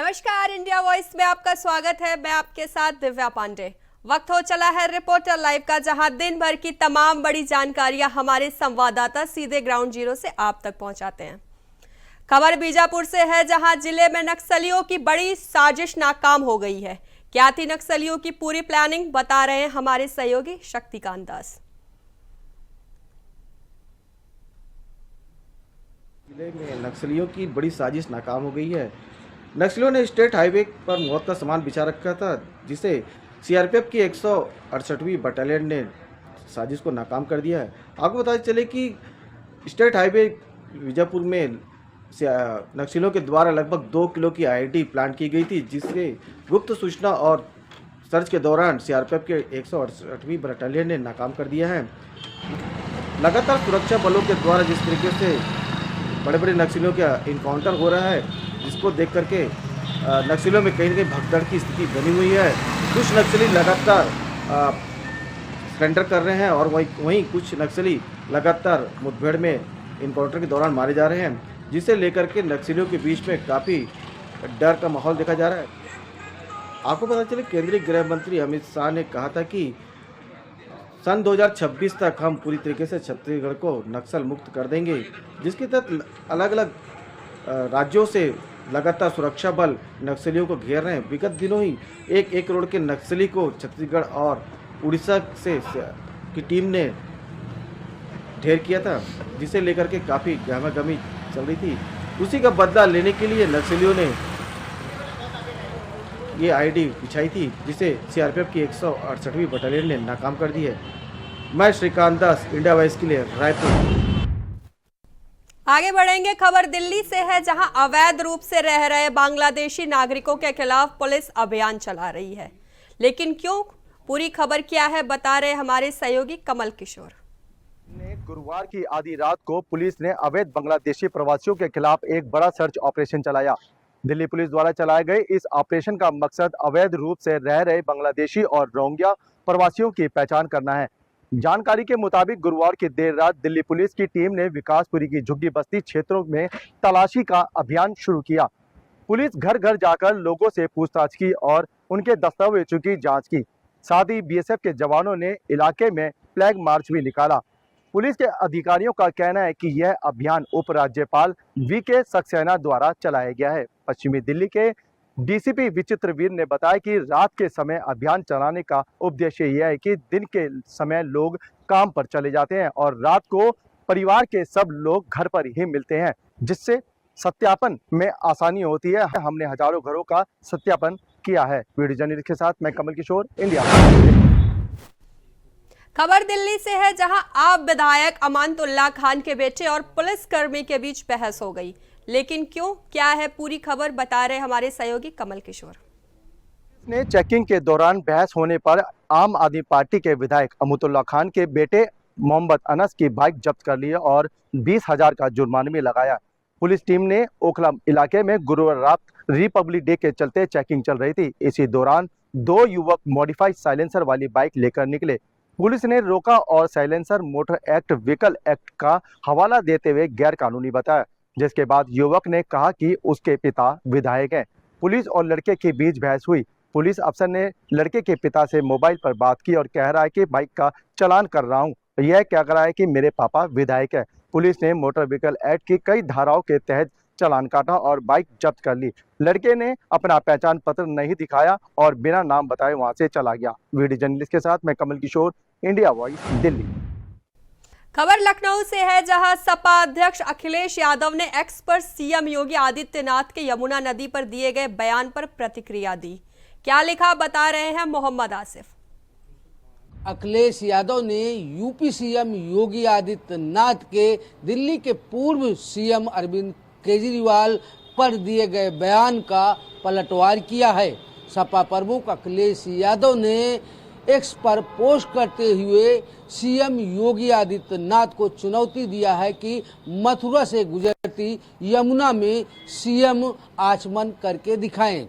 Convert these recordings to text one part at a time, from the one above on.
नमस्कार, India voice में आपका स्वागत है। मैं आपके साथ दिव्या पांडे। वक्त हो चला है रिपोर्टर लाइव का, जहां दिन भर की तमाम बड़ी जानकारियां हमारे संवाददाता सीधे ग्राउंड जीरो से आप तक पहुंचाते हैं। खबर बीजापुर से है, जहां जिले में नक्सलियों की बड़ी साजिश नाकाम हो गई है। क्या थी नक्सलियों की पूरी प्लानिंग, बता रहे हैं हमारे सहयोगी शक्तिकांत दास। जिले में नक्सलियों की बड़ी साजिश नाकाम हो गई है। नक्सलियों ने स्टेट हाईवे पर मौत का सामान बिछा रखा था, जिसे सीआरपीएफ की 168वीं बटालियन ने साजिश को नाकाम कर दिया है। आपको बताते चले कि स्टेट हाईवे बीजापुर में नक्सलियों के द्वारा लगभग 2 किलो की आईईडी प्लांट की गई थी, जिससे गुप्त सूचना और सर्च के दौरान सीआरपीएफ के 168वीं बटालियन ने नाकाम कर दिया है। लगातार सुरक्षा बलों के द्वारा जिस तरीके से बड़े बड़े नक्सलियों का इनकाउंटर हो रहा है, जिसको देख करके नक्सलियों में कहीं न कहीं भगदड़ की स्थिति बनी हुई है। कुछ नक्सली लगातार सरेंडर कर रहे हैं और वहीं कुछ नक्सली लगातार मुठभेड़ में इनकाउंटर के दौरान मारे जा रहे हैं, जिसे लेकर के नक्सलियों के बीच में काफ़ी डर का माहौल देखा जा रहा है। आपको पता चले केंद्रीय गृह मंत्री अमित शाह ने कहा था कि सन 2026 तक हम पूरी तरीके से छत्तीसगढ़ को नक्सल मुक्त कर देंगे, जिसके तहत अलग अलग राज्यों से लगातार सुरक्षा बल नक्सलियों को घेर रहे हैं। विगत दिनों ही एक करोड़ के नक्सली को छत्तीसगढ़ और उड़ीसा से की टीम ने ढेर किया था, जिसे लेकर के काफ़ी गहमागहमी चल रही थी। उसी का बदला लेने के लिए नक्सलियों ने ये आईडी बिछाई थी, जिसे सीआरपीएफ की 168वीं बटालियन ने नाकाम कर दी है। मैं श्रीकांत दास, इंडिया वॉइस के लिए रायपुर। आगे बढ़ेंगे। खबर दिल्ली से है, जहां अवैध रूप से रह रहे बांग्लादेशी नागरिकों के खिलाफ पुलिस अभियान चला रही है। लेकिन क्यों, पूरी खबर क्या है, बता रहे हमारे सहयोगी कमल किशोर। गुरुवार की आधी रात को पुलिस ने अवैध बांग्लादेशी प्रवासियों के खिलाफ एक बड़ा सर्च ऑपरेशन चलाया। दिल्ली पुलिस द्वारा चलाए गए इस ऑपरेशन का मकसद अवैध रूप से रह रहे बांग्लादेशी और रोहिंग्या प्रवासियों की पहचान करना है। जानकारी के मुताबिक गुरुवार की देर रात दिल्ली पुलिस की टीम ने विकासपुरी की झुग्गी बस्ती क्षेत्रों में तलाशी का अभियान शुरू किया। पुलिस घर घर जाकर लोगों से पूछताछ की और उनके दस्तावेजों की जांच की। साथ ही बीएसएफ के जवानों ने इलाके में फ्लैग मार्च भी निकाला। पुलिस के अधिकारियों का कहना है कि यह अभियान उपराज्यपाल वीके सक्सेना द्वारा चलाया गया है। पश्चिमी दिल्ली के डीसीपी विचित्रवीर ने बताया कि रात के समय अभियान चलाने का उद्देश्य यह है कि दिन के समय लोग काम पर चले जाते हैं और रात को परिवार के सब लोग घर पर ही मिलते हैं, जिससे सत्यापन में आसानी होती है। हमने हजारों घरों का सत्यापन किया है। वीडियो जर्नलिस्ट के साथ मैं कमल किशोर, इंडिया। खबर दिल्ली से है, जहां आप विधायक अमानतुल्लाह खान के बेटे और पुलिसकर्मी के बीच बहस हो गई। लेकिन क्यों, क्या है पूरी खबर, बता रहे हमारे सहयोगी कमल किशोर। ने चेकिंग के दौरान बहस होने पर आम आदमी पार्टी के विधायक अमानतुल्लाह खान के बेटे मोहम्मद अनस की बाइक जब्त कर ली और 20,000 का जुर्माना भी लगाया। पुलिस टीम ने ओखला इलाके में गुरुवार रात रिपब्लिक डे के चलते चेकिंग चल रही थी। इसी दौरान 2 युवक मॉडिफाइड साइलेंसर वाली बाइक लेकर निकले। पुलिस ने रोका और silencer motor act vehicle act का हवाला देते हुए गैर कानूनी बताया, जिसके बाद युवक ने कहा कि उसके पिता विधायक हैं। पुलिस और लड़के के बीच बहस हुई। पुलिस अफसर ने लड़के के पिता से मोबाइल पर बात की और कह रहा है कि बाइक का चालान कर रहा हूं, यह कह रहा है कि मेरे पापा विधायक है। पुलिस ने मोटर व्हीकल एक्ट की कई धाराओं के तहत चालान काटा और बाइक जब्त कर ली। लड़के ने अपना पहचान पत्र नहीं दिखाया और बिना नाम बताए वहां से चला गया। वीडियो जर्नलिस्ट के साथ मैं कमल किशोर, इंडिया वॉइस, दिल्ली। खबर लखनऊ से है, जहां सपा अध्यक्ष अखिलेश यादव ने एक्स पर सीएम योगी आदित्यनाथ के यमुना नदी पर दिए गए बयान पर प्रतिक्रिया दी। क्या लिखा, बता रहे हैं मोहम्मद आसिफ। अखिलेश यादव ने यूपी सीएम योगी आदित्यनाथ के दिल्ली के पूर्व सीएम अरविंद केजरीवाल पर दिए गए बयान का पलटवार किया है। सपा प्रमुख अखिलेश यादव ने एक्स पर पोस्ट करते हुए सीएम योगी आदित्यनाथ को चुनौती दिया है कि मथुरा से गुजरती यमुना में सीएम आचमन करके दिखाएं।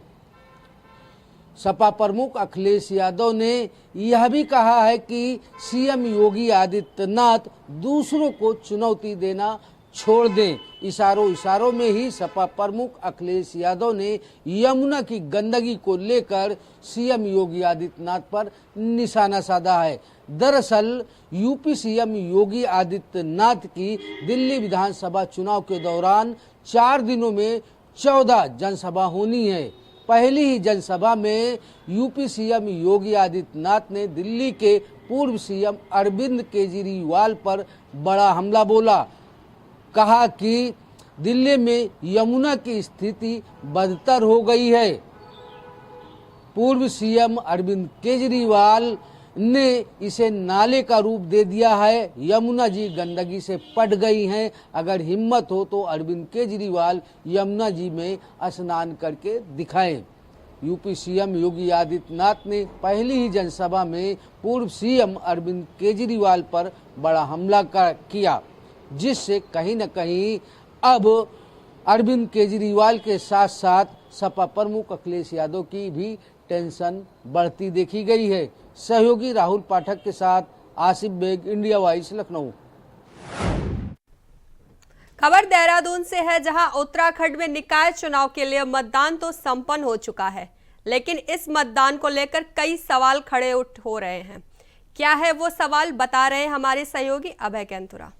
सपा प्रमुख अखिलेश यादव ने यह भी कहा है कि सीएम योगी आदित्यनाथ दूसरों को चुनौती देना छोड़ दें। इशारों में ही सपा प्रमुख अखिलेश यादव ने यमुना की गंदगी को लेकर सीएम योगी आदित्यनाथ पर निशाना साधा है। दरअसल यूपी सीएम योगी आदित्यनाथ की दिल्ली विधानसभा चुनाव के दौरान 4 दिनों में 14 जनसभा होनी है। पहली ही जनसभा में यूपी सीएम योगी आदित्यनाथ ने दिल्ली के पूर्व सीएम अरविंद केजरीवाल पर बड़ा हमला बोला। कहा कि दिल्ली में यमुना की स्थिति बदतर हो गई है। पूर्व सीएम अरविंद केजरीवाल ने इसे नाले का रूप दे दिया है। यमुना जी गंदगी से पट गई हैं। अगर हिम्मत हो तो अरविंद केजरीवाल यमुना जी में स्नान करके दिखाएं। यूपी सीएम योगी आदित्यनाथ ने पहली ही जनसभा में पूर्व सीएम अरविंद केजरीवाल पर बड़ा हमला किया, जिससे कहीं न कहीं अब अरविंद केजरीवाल के साथ साथ सपा प्रमुख अखिलेश यादव की भी टेंशन बढ़ती देखी गई है। सहयोगी राहुल पाठक के साथ आसिफ बेग, इंडिया वॉइस, लखनऊ। खबर देहरादून से है, जहां उत्तराखंड में निकाय चुनाव के लिए मतदान तो संपन्न हो चुका है, लेकिन इस मतदान को लेकर कई सवाल खड़े हो रहे हैं। क्या है वो सवाल, बता रहे हैं हमारे सहयोगी अभय कैंतुरा।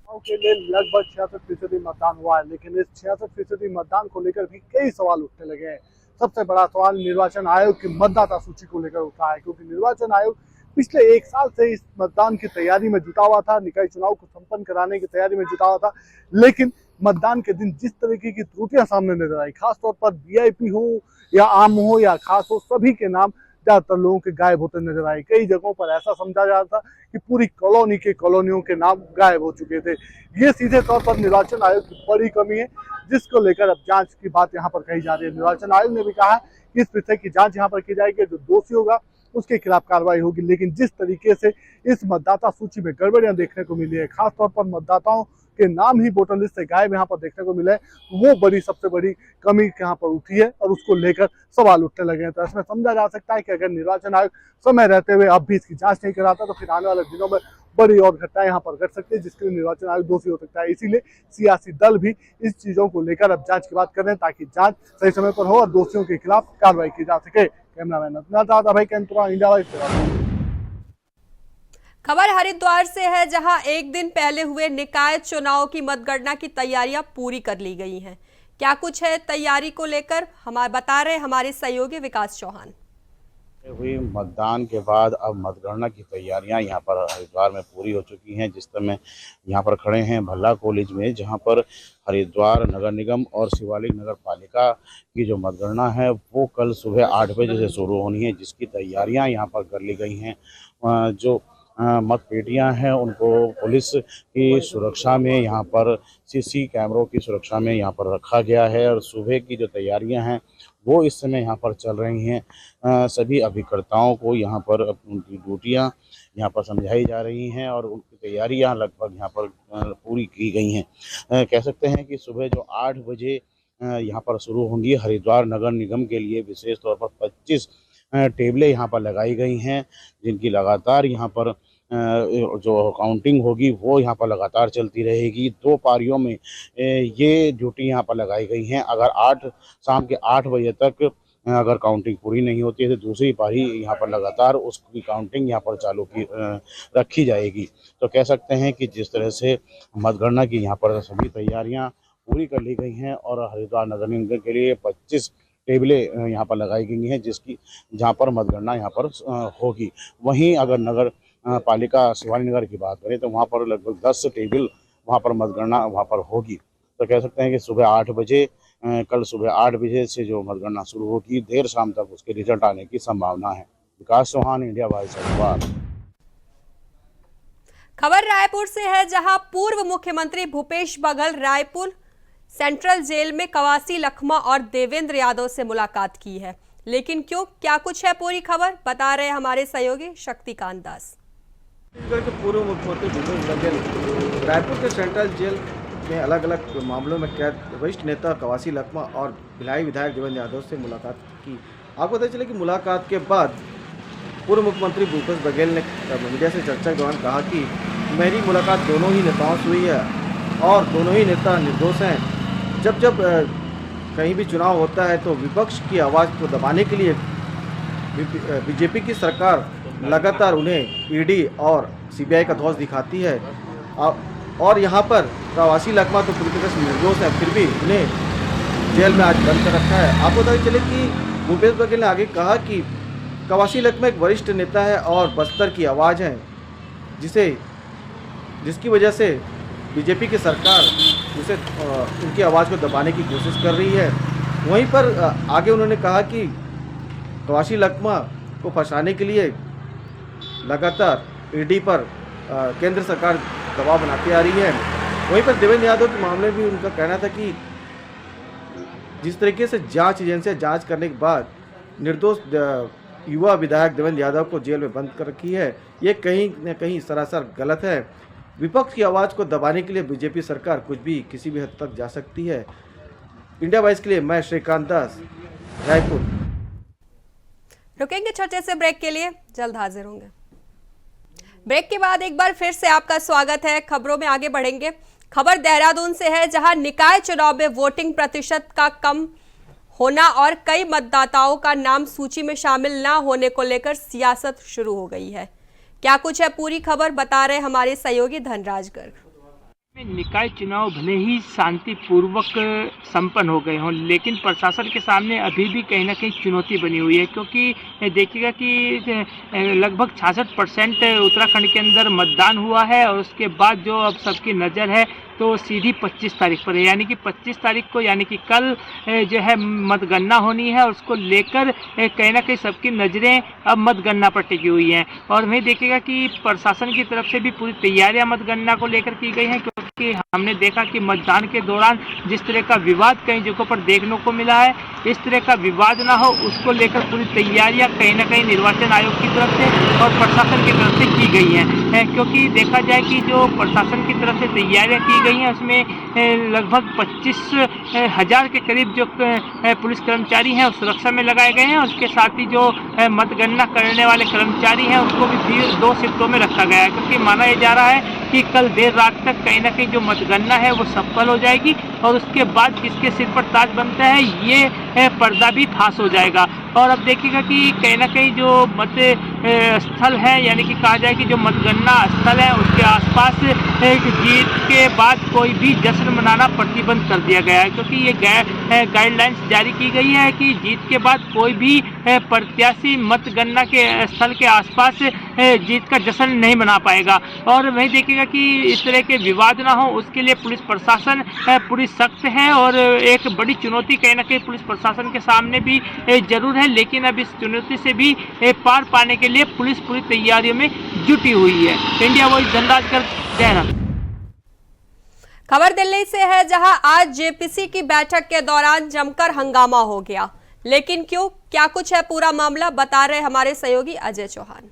के लिए लगभग 66% मतदान हुआ है, लेकिन इस 66% मतदान को लेकर भी कई सवाल उठने लगे हैं। सबसे बड़ा सवाल निर्वाचन आयोग की मतदाता सूची को लेकर उठा है, क्योंकि निर्वाचन आयोग पिछले 1 साल से इस मतदान की तैयारी में जुटा हुआ था, निकाय चुनाव को संपन्न कराने की तैयारी में जुटा हुआ था। लेकिन मतदान के दिन जिस तरीके की त्रुटियां सामने नजर आई, खासतौर पर वीआईपी हो या आम हो या खास हो, सभी के नाम ज्यादातर लोगों के गायब होते नजर आए। कई जगहों पर ऐसा समझा जा रहा था कि पूरी कॉलोनी के कॉलोनियों के नाम गायब हो चुके थे। ये सीधे तौर पर निर्वाचन आयोग की बड़ी कमी है, जिसको लेकर अब जांच की बात यहाँ पर कही जा रही है। निर्वाचन आयोग ने भी कहा कि इस विषय की जांच यहाँ पर की जाएगी, जो दोषी होगा उसके खिलाफ कार्रवाई होगी। लेकिन जिस तरीके से इस मतदाता सूची में गड़बड़ियां देखने को मिली है, खासतौर पर मतदाताओं के नाम ही वोटर लिस्ट से गायब यहाँ पर देखने को मिला है, वो सबसे बड़ी कमी यहाँ पर उठी है और उसको लेकर सवाल उठने लगे हैं। तो इसमें समझा जा सकता है कि अगर निर्वाचन आयोग समय रहते हुए अब भी इसकी जांच नहीं कराता तो फिर आने वाले दिनों में बड़ी और घटनाएं यहाँ पर घट सकती है, जिसके लिए निर्वाचन आयोग दोषी हो सकता है। इसीलिए सियासी दल भी इस चीजों को लेकर अब जांच की बात कर रहे हैं, ताकि जांच सही समय पर हो और दोषियों के खिलाफ कार्रवाई की जा सके। कैमरामैन अभय कैंतुरा, इंडिया वॉइस। खबर हरिद्वार से है, जहां एक दिन पहले हुए निकाय चुनाव की मतगणना की तैयारियां पूरी कर ली गई हैं। क्या कुछ है तैयारी को लेकर, बता रहे हमारे सहयोगी विकास चौहान। हुई मतदान के बाद अब मतगणना की तैयारियां यहां पर हरिद्वार में पूरी हो चुकी हैं। जिस समय यहां पर खड़े हैं भल्ला कॉलेज में, जहां पर हरिद्वार नगर निगम और शिवालिक नगर पालिका की जो मतगणना है वो कल सुबह 8 बजे से शुरू होनी है, जिसकी तैयारियां यहां पर कर ली गई हैं। जो मत पेटियां हैं उनको पुलिस की सुरक्षा में, यहाँ पर सीसी कैमरों की सुरक्षा में यहाँ पर रखा गया है और सुबह की जो तैयारियां हैं वो इस समय यहाँ पर चल रही हैं। सभी अभिकर्ताओं को यहाँ पर उनकी ड्यूटियाँ यहाँ पर समझाई जा रही हैं और उनकी तैयारियां लगभग यहाँ पर पूरी की गई हैं। कह सकते हैं कि सुबह जो 8 बजे यहाँ पर शुरू होंगी हरिद्वार नगर निगम के लिए विशेष तौर पर 25 टेबलें यहाँ पर लगाई गई हैं, जिनकी लगातार यहाँ पर जो काउंटिंग होगी वो यहाँ पर लगातार चलती रहेगी। 2 पारियों में ये ड्यूटी यहाँ पर लगाई गई हैं। अगर शाम के 8 बजे तक अगर काउंटिंग पूरी नहीं होती है तो दूसरी पारी यहाँ पर लगातार उसकी काउंटिंग यहाँ पर रखी जाएगी। तो कह सकते हैं कि जिस तरह से मतगणना की यहाँ पर सभी तैयारियाँ पूरी कर ली गई हैं और हरिद्वार नगर निगम के लिए 25 टेबलें यहाँ पर लगाई गई हैं, जहाँ पर मतगणना यहाँ पर होगी। वहीं अगर नगर पालिका शिवालिक नगर की बात करें तो वहाँ पर लगभग 10 टेबल वहाँ पर मतगणना वहाँ पर होगी। तो कह सकते हैं कि सुबह 8 बजे कल सुबह 8 बजे से जो मतगणना शुरू होगी, देर शाम तक उसके रिजल्ट आने की संभावना है। विकास चौहान, इंडिया वॉइस, हरिद्वार। खबर रायपुर से है, जहां पूर्व मुख्यमंत्री भूपेश बघेल रायपुर सेंट्रल जेल में कवासी लखमा और देवेंद्र यादव से मुलाकात की है। लेकिन क्यों, क्या कुछ है पूरी खबर, बता रहे हमारे सहयोगी शक्तिकांत दास। छत्तीसगढ़ के पूर्व मुख्यमंत्री भूपेश बघेल रायपुर के सेंट्रल जेल में अलग अलग मामलों में कैद वरिष्ठ नेता कवासी लखमा और भिलाई विधायक देवेंद्र यादव से मुलाकात की। आपको पता चले कि मुलाकात के बाद पूर्व मुख्यमंत्री भूपेश बघेल ने मीडिया से चर्चा के दौरान कहा कि मेरी मुलाकात दोनों ही नेताओं से हुई है और दोनों ही नेता निर्दोष हैं। जब जब कहीं भी चुनाव होता है तो विपक्ष की आवाज़ को दबाने के लिए बीजेपी की सरकार लगातार उन्हें ईडी और सीबीआई का ध्वज दिखाती है। और यहाँ पर प्रवासी लकमा तो पूरी तरह से निर्दोष है, फिर भी उन्हें जेल में आज बंद कर रखा है। आपको पता चले कि भूपेश बघेल ने आगे कहा कि कवासी लकमा एक वरिष्ठ नेता है और बस्तर की आवाज़ है, जिसकी वजह से बीजेपी की सरकार उसे उनकी आवाज़ को दबाने की कोशिश कर रही है। वहीं पर आगे उन्होंने कहा कि कवासी लकमा को फंसाने के लिए लगातार ईडी पर केंद्र सरकार दबाव बनाती आ रही है। वहीं पर देवेंद्र यादव के मामले में भी उनका कहना था कि जिस तरीके से जांच एजेंसियां जांच करने के बाद निर्दोष युवा विधायक देवेंद्र यादव को जेल में बंद कर रखी है, ये कहीं न कहीं सरासर गलत है। विपक्ष की आवाज़ को दबाने के लिए बीजेपी सरकार कुछ भी किसी भी हद तक जा सकती है। इंडिया वॉइस के लिए मैं श्रीकांत दास, रायपुर। रुकेंगे छोटे से ब्रेक के लिए, जल्द हाजिर होंगे। ब्रेक के बाद एक बार फिर से आपका स्वागत है। खबरों में आगे बढ़ेंगे। खबर देहरादून से है, जहां निकाय चुनाव में वोटिंग प्रतिशत का कम होना और कई मतदाताओं का नाम सूची में शामिल ना होने को लेकर सियासत शुरू हो गई है। क्या कुछ है पूरी खबर, बता रहे हमारे सहयोगी धनराज गर्ग। निकाय चुनाव भले ही शांतिपूर्वक संपन्न हो गए हों, लेकिन प्रशासन के सामने अभी भी कहीं ना कहीं चुनौती बनी हुई है, क्योंकि देखिएगा कि लगभग 66% उत्तराखंड के अंदर मतदान हुआ है और उसके बाद जो अब सबकी नज़र है तो सीधी 25 तारीख पर है, यानी कि 25 तारीख को, यानी कि कल जो है मतगणना होनी है और उसको लेकर कहीं ना कहीं सबकी नज़रें अब मतगणना पर टिकी हुई हैं। और वहीं देखिएगा कि प्रशासन की तरफ से भी पूरी तैयारियां मतगणना को लेकर की गई हैं, क्योंकि हमने देखा कि मतदान के दौरान जिस तरह का विवाद कई जगहों पर देखने को मिला है, इस तरह का विवाद ना हो उसको लेकर पूरी तैयारियां कहीं ना कहीं निर्वाचन आयोग की तरफ से और प्रशासन की तरफ से की गई हैं। क्योंकि देखा जाए कि जो प्रशासन की तरफ से तैयारियां की गई हैं उसमें लगभग 25,000 के करीब जो पुलिस कर्मचारी हैं उस सुरक्षा में लगाए गए हैं। उसके साथ ही जो मतगणना करने वाले कर्मचारी हैं उसको भी 2 शिफ्टों में रखा गया है, क्योंकि माना यह जा रहा है कि कल देर रात तक कहीं ना कहीं जो मतगणना है वो सफल हो जाएगी और उसके बाद किसके सिर पर ताज बनता है ये पर्दा भी फांस हो जाएगा। और अब देखिएगा कि कहीं ना कहीं जो मत स्थल है, यानी कि कहा जाए कि जो मतगणना स्थल है उसके आसपास जीत के बाद कोई भी जश्न मनाना प्रतिबंध कर दिया गया है, क्योंकि ये गाइडलाइंस जारी की गई है कि जीत के बाद कोई भी प्रत्याशी मतगणना के स्थल के आसपास जीत का जश्न नहीं मना पाएगा। और वही देखिएगा कि इस तरह के विवाद ना हो उसके लिए पुलिस प्रशासन पूरी सख्त है और एक बड़ी चुनौती कहीं ना कहीं पुलिस प्रशासन के सामने भी जरूर है, लेकिन अब इस चुनौती से भी पार पाने के लिए पुलिस पूरी तैयारियों में जुटी हुई है। इंडिया वॉइस धनराज कर देहरादून। खबर दिल्ली से है, जहां आज जेपीसी की बैठक के दौरान जमकर हंगामा हो गया, लेकिन क्यों, क्या कुछ है पूरा मामला, बता रहे हमारे सहयोगी अजय चौहान।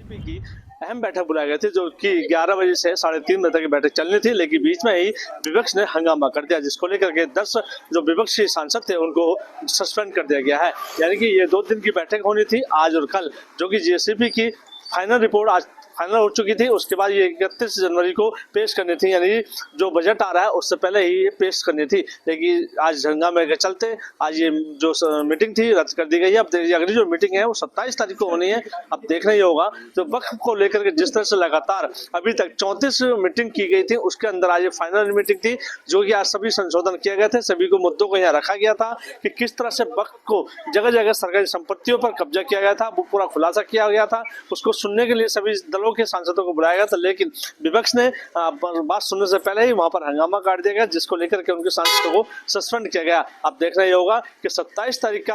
की अहम बैठक बुलाई गई थी, जो कि 11 बजे से 3:30 बजे तक की बैठक चलनी थी, लेकिन बीच में ही विपक्ष ने हंगामा कर दिया, जिसको लेकर के 10 जो विपक्षी सांसद थे उनको सस्पेंड कर दिया गया है। यानी कि ये 2 दिन की बैठक होनी थी, आज और कल, जो कि जेसीबी की फाइनल रिपोर्ट आज फाइनल हो चुकी थी। उसके बाद ये 31 जनवरी को पेश करनी थी, यानी जो बजट आ रहा है उससे पहले ही ये पेश करनी थी, लेकिन आज हंगामे के चलते आज ये जो मीटिंग थी रद्द कर दी गई है। अब अगली जो मीटिंग है वो 27 तारीख को होनी है। अब देखना ही होगा तो वक्फ को लेकर के जिस तरह से लगातार अभी तक 34 मीटिंग की गई थी, उसके अंदर आज फाइनल मीटिंग थी, जो कि आज सभी संशोधन किए गए थे, सभी को मुद्दों को यहाँ रखा गया था कि किस तरह से वक्फ को जगह जगह सरकारी संपत्तियों पर कब्जा किया गया था, वो पूरा खुलासा किया गया था। उसको सुनने के लिए सभी दलों के सांसदों को बुलाया गया था, लेकिन विपक्ष ने बात सुनने से पहले ही वहां पर हंगामा काट दिया गया, जिसको लेकर के उनके सांसदों को सस्पेंड किया गया। अब देखना ये होगा कि 27 तारीख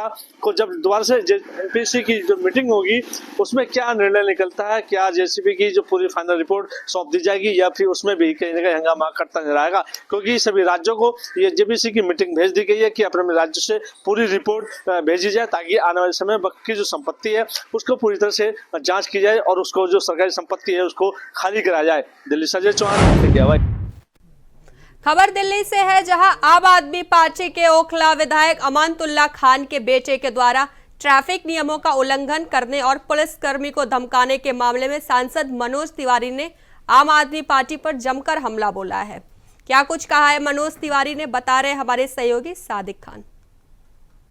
को जब दोबारा से जेपीसी की जो मीटिंग होगी उसमें क्या निर्णय निकलता है, क्या जेसीबी की जो पूरी फाइनल रिपोर्ट सौंप दी जाएगी या फिर उसमें भी कहीं ना कहीं हंगामा करता नजर आएगा, क्योंकि सभी राज्यों को ये जेपीसी की मीटिंग भेज दी गई है कि अपने राज्य से पूरी रिपोर्ट भेजी जाए, ताकि आने वाले समय वक्त की जो संपत्ति है उसको पूरी तरह से जांच की जाए और उसको जो सरकारी संपत्ति है उसको खाली कराया जाए। दिल्ली से अजय चौहान। खबर दिल्ली से है, जहां आम आदमी पार्टी के ओखला विधायक अमानतुल्ला खान के बेटे के द्वारा ट्रैफिक नियमों का उल्लंघन करने और पुलिसकर्मी को धमकाने के मामले में सांसद मनोज तिवारी ने आम आदमी पार्टी पर जमकर हमला बोला है। क्या कुछ कहा है मनोज तिवारी ने, बता रहे हमारे सहयोगी सादिक खान।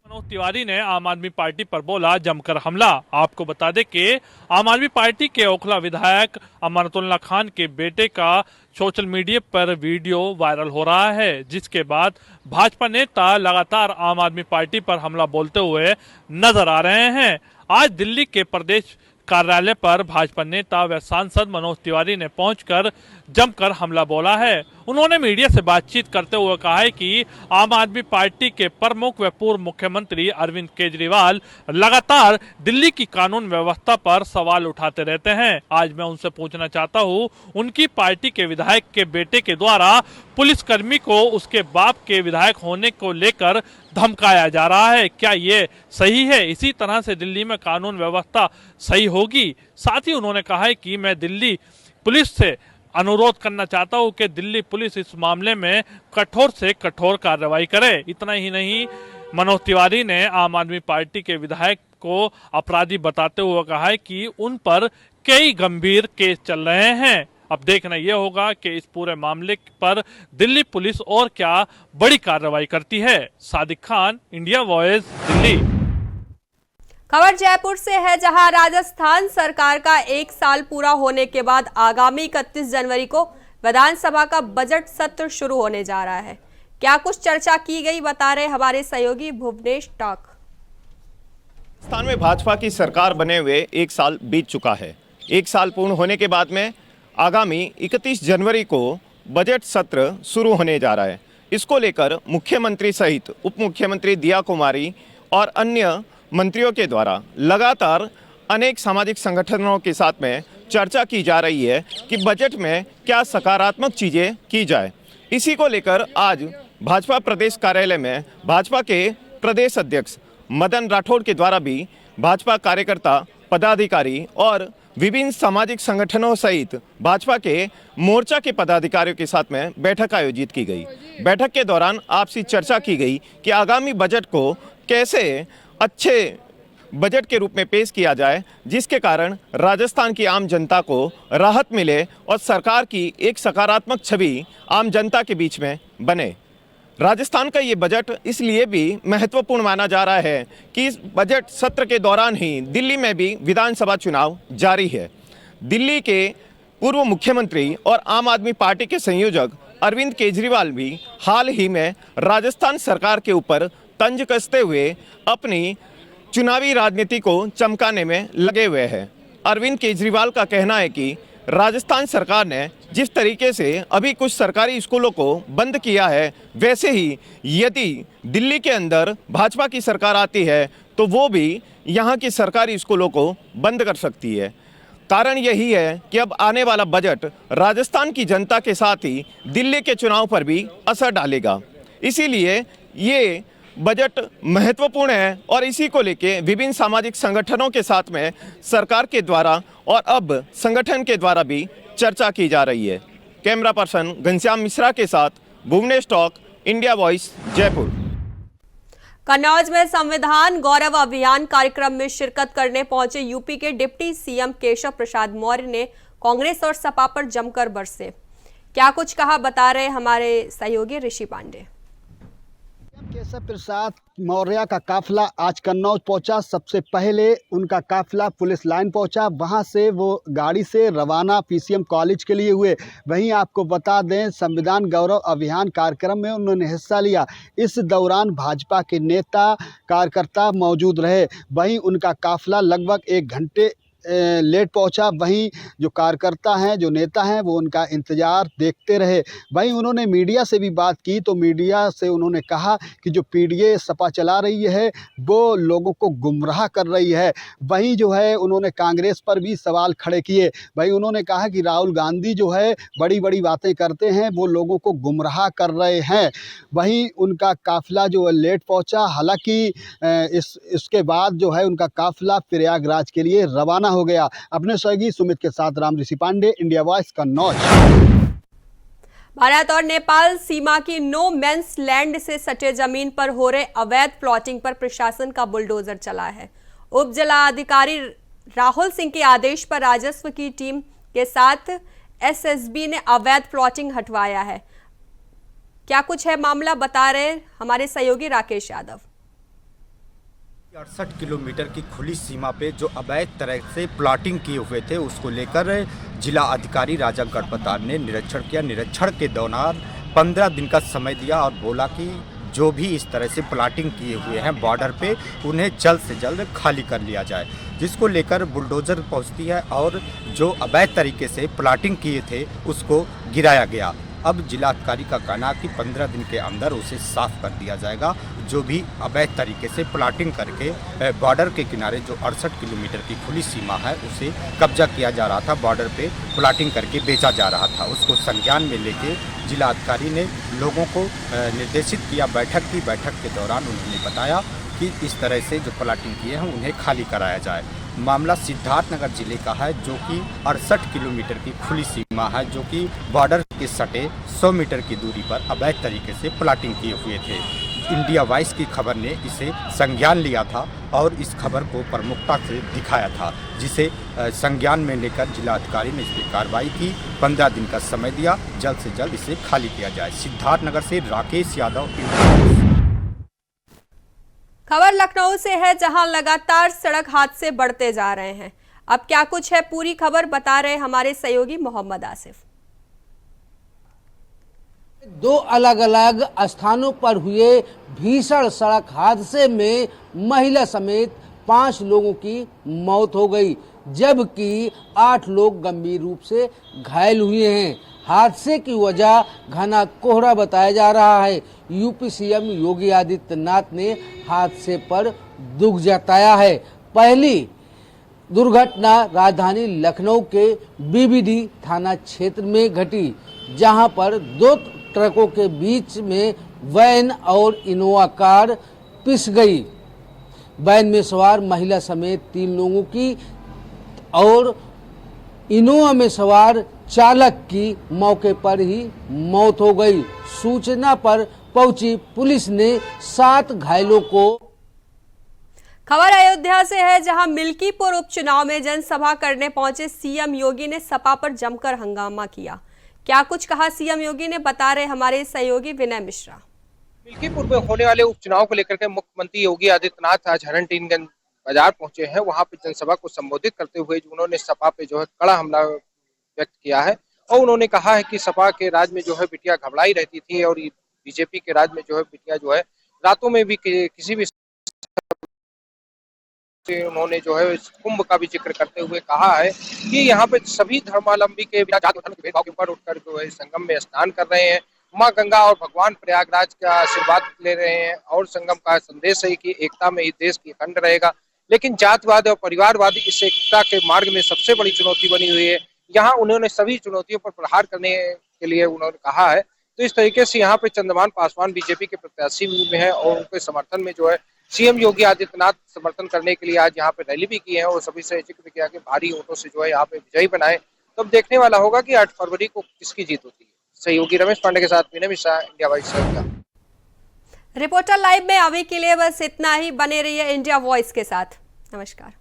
मनोज तिवारी ने आम आदमी पार्टी पर बोला जमकर हमला। आपको बता दें कि आम आदमी पार्टी के ओखला विधायक अमानतुल्लाह खान के बेटे का सोशल मीडिया पर वीडियो वायरल हो रहा है, जिसके बाद भाजपा नेता लगातार आम आदमी पार्टी पर हमला बोलते हुए नजर आ रहे हैं। आज दिल्ली के प्रदेश कार्यालय पर भाजपा नेता व सांसद मनोज तिवारी ने पहुंचकर जमकर हमला बोला है। उन्होंने मीडिया से बातचीत करते हुए कहा है कि आम आदमी पार्टी के प्रमुख व पूर्व मुख्यमंत्री अरविंद केजरीवाल लगातार दिल्ली की कानून व्यवस्था पर सवाल उठाते रहते हैं। आज मैं उनसे पूछना चाहता हूं, उनकी पार्टी के विधायक के बेटे के द्वारा पुलिसकर्मी को उसके बाप के विधायक होने को लेकर धमकाया जा रहा है, क्या ये सही है? इसी तरह से दिल्ली में कानून व्यवस्था सही होगी? साथ ही उन्होंने कहा है कि मैं दिल्ली पुलिस से अनुरोध करना चाहता हूं कि दिल्ली पुलिस इस मामले में कठोर से कठोर कार्रवाई करे। इतना ही नहीं, मनोज तिवारी ने आम आदमी पार्टी के विधायक को अपराधी बताते हुए कहा है कि उन पर कई गंभीर केस चल रहे हैं। अब देखना यह होगा कि इस पूरे मामले पर दिल्ली पुलिस और क्या बड़ी कार्रवाई करती है। Sadiq Khan, India voice, Delhi. खबर जयपुर से है, जहां राजस्थान सरकार का 1 साल पूरा होने के बाद आगामी 31 जनवरी को विधानसभा का बजट सत्र शुरू होने जा रहा है। क्या कुछ चर्चा की गई, बता रहे हमारे सहयोगी भुवनेश टाक। राजस्थान में भाजपा की सरकार बने हुए 1 साल बीत चुका है। 1 साल पूर्ण होने के बाद में आगामी 31 जनवरी को बजट सत्र शुरू होने जा रहा है। इसको लेकर मुख्यमंत्री सहित उप मुख्यमंत्री दिया कुमारी और अन्य मंत्रियों के द्वारा लगातार अनेक सामाजिक संगठनों के साथ में चर्चा की जा रही है कि बजट में क्या सकारात्मक चीज़ें की जाए। इसी को लेकर आज भाजपा प्रदेश कार्यालय में भाजपा के प्रदेश अध्यक्ष मदन राठौड़ के द्वारा भी भाजपा कार्यकर्ता, पदाधिकारी और विभिन्न सामाजिक संगठनों सहित भाजपा के मोर्चा के पदाधिकारियों के साथ में बैठक आयोजित की गई। बैठक के दौरान आपसी चर्चा की गई कि आगामी बजट को कैसे अच्छे बजट के रूप में पेश किया जाए, जिसके कारण राजस्थान की आम जनता को राहत मिले और सरकार की एक सकारात्मक छवि आम जनता के बीच में बने। राजस्थान का ये बजट इसलिए भी महत्वपूर्ण माना जा रहा है कि इस बजट सत्र के दौरान ही दिल्ली में भी विधानसभा चुनाव जारी है। दिल्ली के पूर्व मुख्यमंत्री और आम आदमी पार्टी के संयोजक अरविंद केजरीवाल भी हाल ही में राजस्थान सरकार के ऊपर तंज कसते हुए अपनी चुनावी राजनीति को चमकाने में लगे हुए हैं। अरविंद केजरीवाल का कहना है कि राजस्थान सरकार ने जिस तरीके से अभी कुछ सरकारी स्कूलों को बंद किया है, वैसे ही यदि दिल्ली के अंदर भाजपा की सरकार आती है तो वो भी यहाँ की सरकारी स्कूलों को बंद कर सकती है। कारण यही है कि अब आने वाला बजट राजस्थान की जनता के साथ ही दिल्ली के चुनाव पर भी असर डालेगा। इसीलिए ये बजट महत्वपूर्ण है और इसी को लेके विभिन्न सामाजिक संगठनों के साथ में सरकार के द्वारा और अब संगठन के द्वारा भी चर्चा की जा रही है। कैमरा पर्सन घनश्याम मिश्रा के साथ Bhuvnesh talk, India voice, Jaipur. Kannauj में संविधान गौरव अभियान कार्यक्रम में शिरकत करने पहुंचे यूपी के डिप्टी सीएम केशव प्रसाद मौर्य ने कांग्रेस और सपा पर जमकर बरसे। क्या कुछ कहा, बता रहे हमारे सहयोगी ऋषि पांडे। केशव प्रसाद मौर्य का काफिला आज कन्नौज पहुंचा। सबसे पहले उनका काफिला पुलिस लाइन पहुंचा, वहां से वो गाड़ी से रवाना पीसीएम कॉलेज के लिए हुए। वहीं आपको बता दें, संविधान गौरव अभियान कार्यक्रम में उन्होंने हिस्सा लिया। इस दौरान भाजपा के नेता कार्यकर्ता मौजूद रहे। वहीं उनका काफिला लगभग 1 घंटे लेट पहुंचा। वहीं जो कार्यकर्ता हैं, जो नेता हैं, वो उनका इंतज़ार देखते रहे। वहीं उन्होंने मीडिया से भी बात की तो मीडिया से उन्होंने कहा कि जो पीडीए सपा चला रही है वो लोगों को गुमराह कर रही है। वहीं जो है उन्होंने कांग्रेस पर भी सवाल खड़े किए। वहीं उन्होंने कहा कि राहुल गांधी जो है बड़ी बड़ी बातें करते हैं, वो लोगों को गुमराह कर रहे हैं। वहीं उनका काफिला जो है लेट पहुँचा। हालांकि इसके बाद जो है उनका काफिला प्रयागराज के लिए रवाना हो गया। अपने सहयोगी सुमित के साथ राम ऋषि पांडे, इंडिया वॉइस, कन्नौज। भारत और नेपाल सीमा की नो मेंस लैंड से सटे जमीन पर हो रहे अवैध प्लॉटिंग पर प्रशासन का बुलडोजर चला है। उप जिलाधिकारी राहुल सिंह के आदेश पर राजस्व की टीम के साथ एसएसबी ने अवैध प्लॉटिंग हटवाया है। क्या कुछ है मामला, बता रहे हमारे सहयोगी राकेश यादव। 68 किलोमीटर की खुली सीमा पे जो अवैध तरह से प्लॉटिंग किए हुए थे उसको लेकर जिला अधिकारी राजा गढ़पतार ने निरीक्षण किया। निरीक्षण के दौरान 15 दिन का समय दिया और बोला कि जो भी इस तरह से प्लॉटिंग किए हुए हैं बॉर्डर पे उन्हें जल्द से जल्द खाली कर लिया जाए, जिसको लेकर बुलडोजर पहुंचती है और जो अवैध तरीके से प्लॉटिंग किए थे उसको गिराया गया। अब जिलाधिकारी का कहना है कि 15 दिन के अंदर उसे साफ कर दिया जाएगा। जो भी अवैध तरीके से प्लॉटिंग करके बॉर्डर के किनारे जो 68 किलोमीटर की खुली सीमा है उसे कब्जा किया जा रहा था, बॉर्डर पे प्लॉटिंग करके बेचा जा रहा था, उसको संज्ञान में लेके जिलाधिकारी ने लोगों को निर्देशित किया। बैठक के दौरान उन्होंने बताया कि इस तरह से जो प्लॉटिंग किए हैं उन्हें खाली कराया जाए। मामला सिद्धार्थनगर जिले का है, जो कि 68 किलोमीटर की खुली सीमा है, जो कि बॉर्डर के सटे 100 मीटर की दूरी पर अवैध तरीके से प्लॉटिंग किए हुए थे। इंडिया वॉइस की खबर ने इसे संज्ञान लिया था और इस खबर को प्रमुखता से दिखाया था, जिसे संज्ञान में लेकर जिलाधिकारी ने इस पर कार्रवाई की। 15 दिन का समय दिया, जल्द से जल्द इसे खाली किया जाए। सिद्धार्थनगर से राकेश यादव। खबर लखनऊ से है, जहां लगातार सड़क हादसे बढ़ते जा रहे हैं। अब क्या कुछ है पूरी खबर, बता रहे हमारे सहयोगी मोहम्मद आसिफ। 2 अलग अलग स्थानों पर हुए भीषण सड़क हादसे में महिला समेत 5 लोगों की मौत हो गई, जबकि 8 लोग गंभीर रूप से घायल हुए हैं। हादसे की वजह घना कोहरा बताया जा रहा है। यूपी सीएम योगी आदित्यनाथ ने हादसे पर दुख जताया है। पहली दुर्घटना राजधानी लखनऊ के बीबीडी थाना क्षेत्र में घटी, जहां पर 2 ट्रकों के बीच में वैन और इनोवा कार पिस गई। वैन में सवार महिला समेत 3 लोगों की और इनोवा में सवार चालक की मौके पर ही मौत हो गई। सूचना पर पहुंची पुलिस ने 7 घायलों को। खबर अयोध्या से है, जहां मिल्कीपुर उपचुनाव में जनसभा करने पहुंचे सीएम योगी ने सपा पर जमकर हंगामा किया। क्या कुछ कहा सीएम योगी ने, बता रहे हमारे सहयोगी विनय मिश्रा। मिल्कीपुर में होने वाले उपचुनाव को लेकर के मुख्यमंत्री योगी आदित्यनाथ आज हरनटीनगंज बाजार पहुंचे हैं। वहां पे जनसभा को संबोधित करते हुए उन्होंने सपा पे जो है कड़ा हमला व्यक्त किया है और उन्होंने कहा है कि सपा के राज में जो है बिटिया घबराई रहती थी और बीजेपी के राज में जो है बिटिया जो है रातों में भी किसी भी। उन्होंने जो है कुंभ का भी जिक्र करते हुए कहा है कि यहाँ पे सभी धर्मावलंबी के भेदभाव के ऊपर उठकर जो है संगम में स्नान कर रहे हैं, माँ गंगा और भगवान प्रयागराज का आशीर्वाद ले रहे हैं और संगम का संदेश है कि एकता में ही देश की अखंड रहेगा। लेकिन जातिवाद और परिवारवाद इस एकता के मार्ग में सबसे बड़ी चुनौती बनी हुई है। यहाँ उन्होंने सभी चुनौतियों पर प्रहार करने के लिए उन्होंने कहा है। तो इस तरीके से यहाँ पे चंद्रमान पासवान बीजेपी के प्रत्याशी में है और उनके समर्थन में जो है सीएम योगी आदित्यनाथ समर्थन करने के लिए आज यहाँ पे रैली भी की है और सभी से जिक्र किया कि भारी वोटों से जो है यहाँ पे विजयी बनाए। तो अब देखने वाला होगा कि 8 फरवरी को किसकी जीत होती है। सहयोगी रमेश पांडे के साथ Vinay Mishra, India voice. Reporter live में अभी के लिए बस इतना ही। बने रहिए इंडिया वॉइस के साथ। नमस्कार।